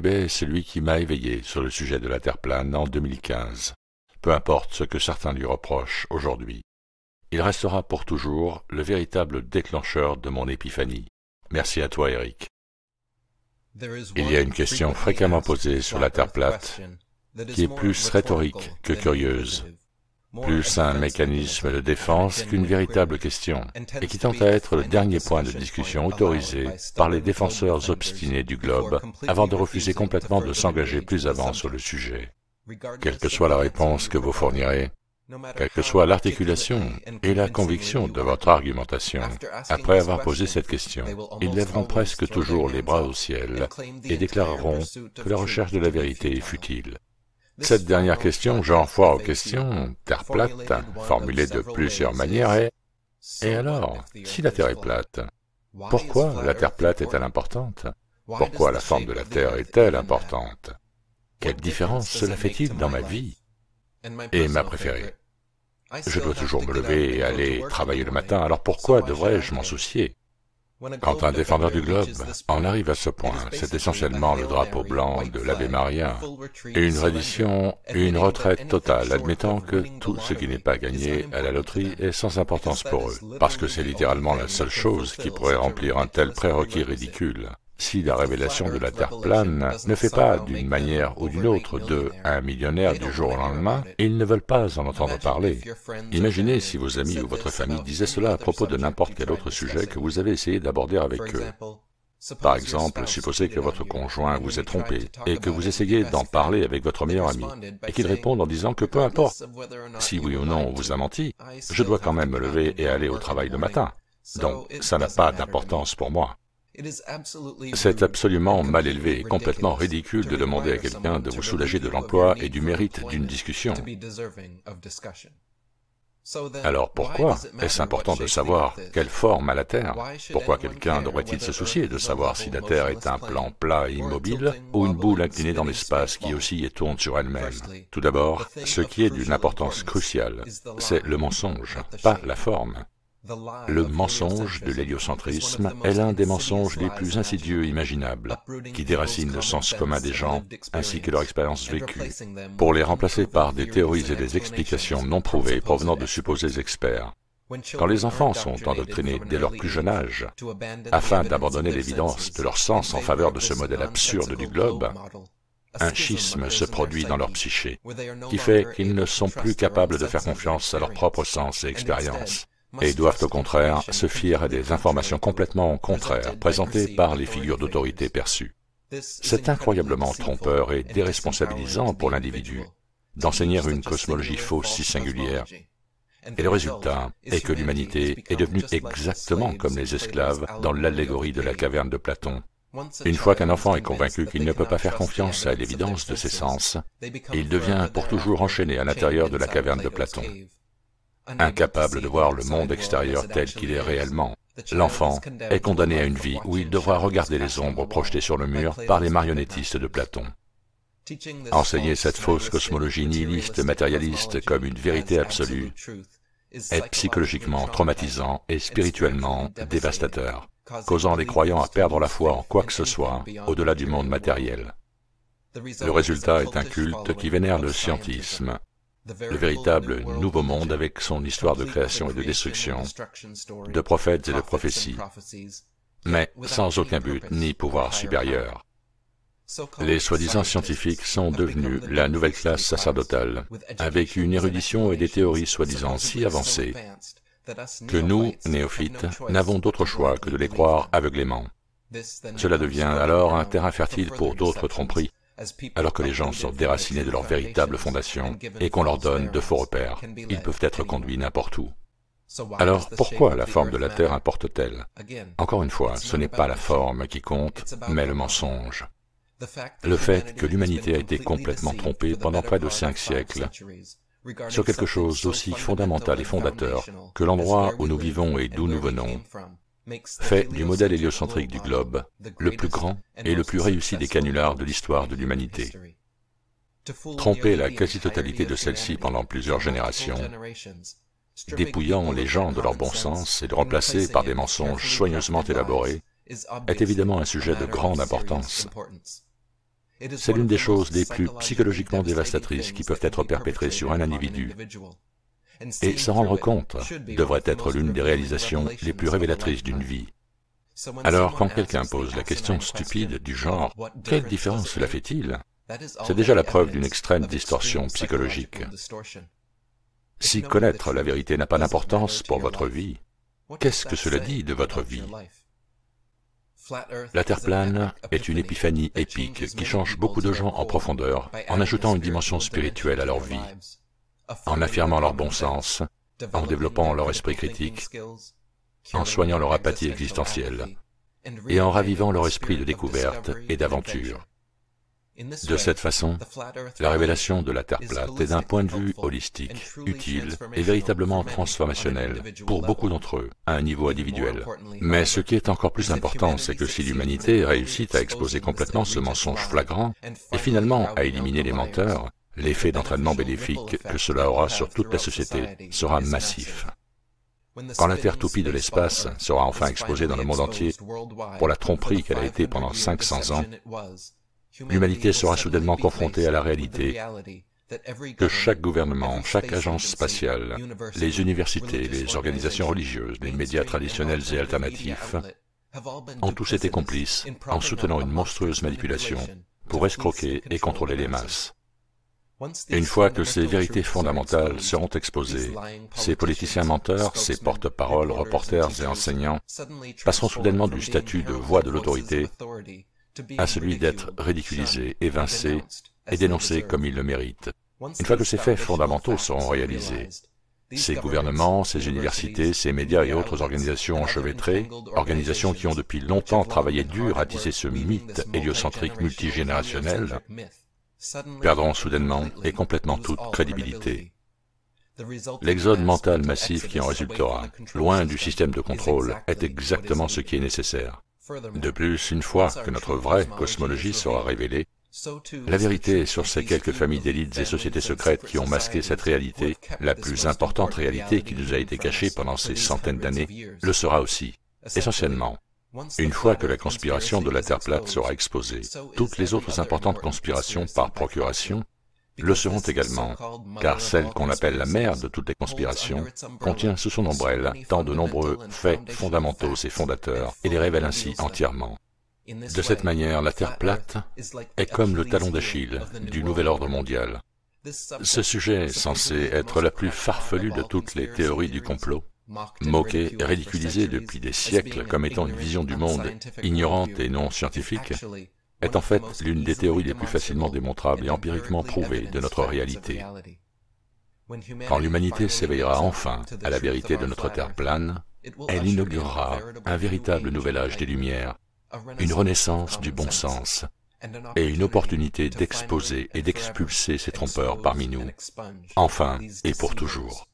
Dubé est celui qui m'a éveillé sur le sujet de la Terre plane en 2015. Peu importe ce que certains lui reprochent aujourd'hui. Il restera pour toujours le véritable déclencheur de mon épiphanie. Merci à toi, Eric. Il y a une question fréquemment posée sur la Terre plate qui est plus rhétorique que curieuse, plus un mécanisme de défense qu'une véritable question, et qui tente à être le dernier point de discussion autorisé par les défenseurs obstinés du globe avant de refuser complètement de s'engager plus avant sur le sujet. Quelle que soit la réponse que vous fournirez, quelle que soit l'articulation et la conviction de votre argumentation, après avoir posé cette question, ils lèveront presque toujours les bras au ciel et déclareront que la recherche de la vérité est futile. Cette dernière question, genre foire aux questions, Terre plate, formulée de plusieurs manières est « Et alors, si la Terre est plate, pourquoi la Terre plate est-elle importante? Pourquoi la forme de la Terre est-elle importante? Quelle différence cela fait-il dans ma vie? » Et ma préférée. Je dois toujours me lever et aller travailler le matin, alors pourquoi devrais-je m'en soucier? Quand un défendeur du globe en arrive à ce point, c'est essentiellement le drapeau blanc de l'Ave Maria, et une reddition et une retraite totale, admettant que tout ce qui n'est pas gagné à la loterie est sans importance pour eux, parce que c'est littéralement la seule chose qui pourrait remplir un tel prérequis ridicule. Si la révélation de la Terre plane ne fait pas, d'une manière ou d'une autre, d'eux un millionnaire du jour au lendemain, ils ne veulent pas en entendre parler. Imaginez si vos amis ou votre famille disaient cela à propos de n'importe quel autre sujet que vous avez essayé d'aborder avec eux. Par exemple, supposez que votre conjoint vous ait trompé et que vous essayez d'en parler avec votre meilleur ami, et qu'il réponde en disant que peu importe, si oui ou non on vous a menti, je dois quand même me lever et aller au travail le matin, donc ça n'a pas d'importance pour moi. C'est absolument mal élevé et complètement ridicule de demander à quelqu'un de vous soulager de l'emploi et du mérite d'une discussion. Alors pourquoi est-ce important de savoir quelle forme a la Terre? Pourquoi quelqu'un devrait-il se soucier de savoir si la Terre est un plan plat et immobile ou une boule inclinée dans l'espace qui oscille et tourne sur elle-même? Tout d'abord, ce qui est d'une importance cruciale, c'est le mensonge, pas la forme. Le mensonge de l'héliocentrisme est l'un des mensonges les plus insidieux imaginables, qui déracine le sens commun des gens ainsi que leur expérience vécue, pour les remplacer par des théories et des explications non prouvées provenant de supposés experts. Quand les enfants sont endoctrinés dès leur plus jeune âge, afin d'abandonner l'évidence de leur sens en faveur de ce modèle absurde du globe, un schisme se produit dans leur psyché, qui fait qu'ils ne sont plus capables de faire confiance à leur propre sens et expérience, et doivent au contraire se fier à des informations complètement contraires présentées par les figures d'autorité perçues. C'est incroyablement trompeur et déresponsabilisant pour l'individu d'enseigner une cosmologie fausse si singulière, et le résultat est que l'humanité est devenue exactement comme les esclaves dans l'allégorie de la caverne de Platon. Une fois qu'un enfant est convaincu qu'il ne peut pas faire confiance à l'évidence de ses sens, il devient pour toujours enchaîné à l'intérieur de la caverne de Platon. Incapable de voir le monde extérieur tel qu'il est réellement, l'enfant est condamné à une vie où il devra regarder les ombres projetées sur le mur par les marionnettistes de Platon. Enseigner cette fausse cosmologie nihiliste matérialiste comme une vérité absolue est psychologiquement traumatisant et spirituellement dévastateur, causant les croyants à perdre la foi en quoi que ce soit au-delà du monde matériel. Le résultat est un culte qui vénère le scientisme, le véritable nouveau monde avec son histoire de création et de destruction, de prophètes et de prophéties, mais sans aucun but ni pouvoir supérieur. Les soi-disant scientifiques sont devenus la nouvelle classe sacerdotale, avec une érudition et des théories soi-disant si avancées, que nous, néophytes, n'avons d'autre choix que de les croire aveuglément. Cela devient alors un terrain fertile pour d'autres tromperies, alors que les gens sont déracinés de leur véritable fondation et qu'on leur donne de faux repères. Ils peuvent être conduits n'importe où. Alors, pourquoi la forme de la Terre importe-t-elle? Encore une fois, ce n'est pas la forme qui compte, mais le mensonge. Le fait que l'humanité a été complètement trompée pendant près de 5 siècles sur quelque chose d'aussi fondamental et fondateur que l'endroit où nous vivons et d'où nous venons, fait du modèle héliocentrique du globe le plus grand et le plus réussi des canulars de l'histoire de l'humanité. Tromper la quasi-totalité de celle-ci pendant plusieurs générations, dépouillant les gens de leur bon sens et de remplacer par des mensonges soigneusement élaborés, est évidemment un sujet de grande importance. C'est l'une des choses les plus psychologiquement dévastatrices qui peuvent être perpétrées sur un individu. Et s'en rendre compte devrait être l'une des réalisations les plus révélatrices d'une vie. Alors, quand quelqu'un pose la question stupide du genre « Quelle différence cela fait-il ?», c'est déjà la preuve d'une extrême distorsion psychologique. Si connaître la vérité n'a pas d'importance pour votre vie, qu'est-ce que cela dit de votre vie? La Terre plane est une épiphanie épique qui change beaucoup de gens en profondeur en ajoutant une dimension spirituelle à leur vie, en affirmant leur bon sens, en développant leur esprit critique, en soignant leur apathie existentielle et en ravivant leur esprit de découverte et d'aventure. De cette façon, la révélation de la Terre plate est d'un point de vue holistique, utile et véritablement transformationnel pour beaucoup d'entre eux, à un niveau individuel. Mais ce qui est encore plus important, c'est que si l'humanité réussit à exposer complètement ce mensonge flagrant et finalement à éliminer les menteurs, l'effet d'entraînement bénéfique que cela aura sur toute la société sera massif. Quand la Terre toupie de l'espace sera enfin exposée dans le monde entier pour la tromperie qu'elle a été pendant 500 ans, l'humanité sera soudainement confrontée à la réalité que chaque gouvernement, chaque agence spatiale, les universités, les organisations religieuses, les médias traditionnels et alternatifs ont tous été complices en soutenant une monstrueuse manipulation pour escroquer et contrôler les masses. Une fois que ces vérités fondamentales seront exposées, ces politiciens menteurs, ces porte-paroles, reporters et enseignants passeront soudainement du statut de voix de l'autorité à celui d'être ridiculisés, évincés et dénoncés comme ils le méritent. Une fois que ces faits fondamentaux seront réalisés, ces gouvernements, ces universités, ces médias et autres organisations enchevêtrées, organisations qui ont depuis longtemps travaillé dur à tisser ce mythe héliocentrique multigénérationnel, perdront soudainement et complètement toute crédibilité. L'exode mental massif qui en résultera, loin du système de contrôle, est exactement ce qui est nécessaire. De plus, une fois que notre vraie cosmologie sera révélée, la vérité sur ces quelques familles d'élites et sociétés secrètes qui ont masqué cette réalité, la plus importante réalité qui nous a été cachée pendant ces centaines d'années, le sera aussi, essentiellement. Une fois que la conspiration de la Terre plate sera exposée, toutes les autres importantes conspirations par procuration le seront également, car celle qu'on appelle la mère de toutes les conspirations contient sous son ombrelle tant de nombreux faits fondamentaux et fondateurs et les révèle ainsi entièrement. De cette manière, la Terre plate est comme le talon d'Achille du nouvel ordre mondial. Ce sujet est censé être la plus farfelue de toutes les théories du complot, moquée et ridiculisée depuis des siècles comme étant une vision du monde ignorante et non scientifique, est en fait l'une des théories les plus facilement démontrables et empiriquement prouvées de notre réalité. Quand l'humanité s'éveillera enfin à la vérité de notre Terre plane, elle inaugurera un véritable nouvel âge des Lumières, une renaissance du bon sens et une opportunité d'exposer et d'expulser ces trompeurs parmi nous, enfin et pour toujours.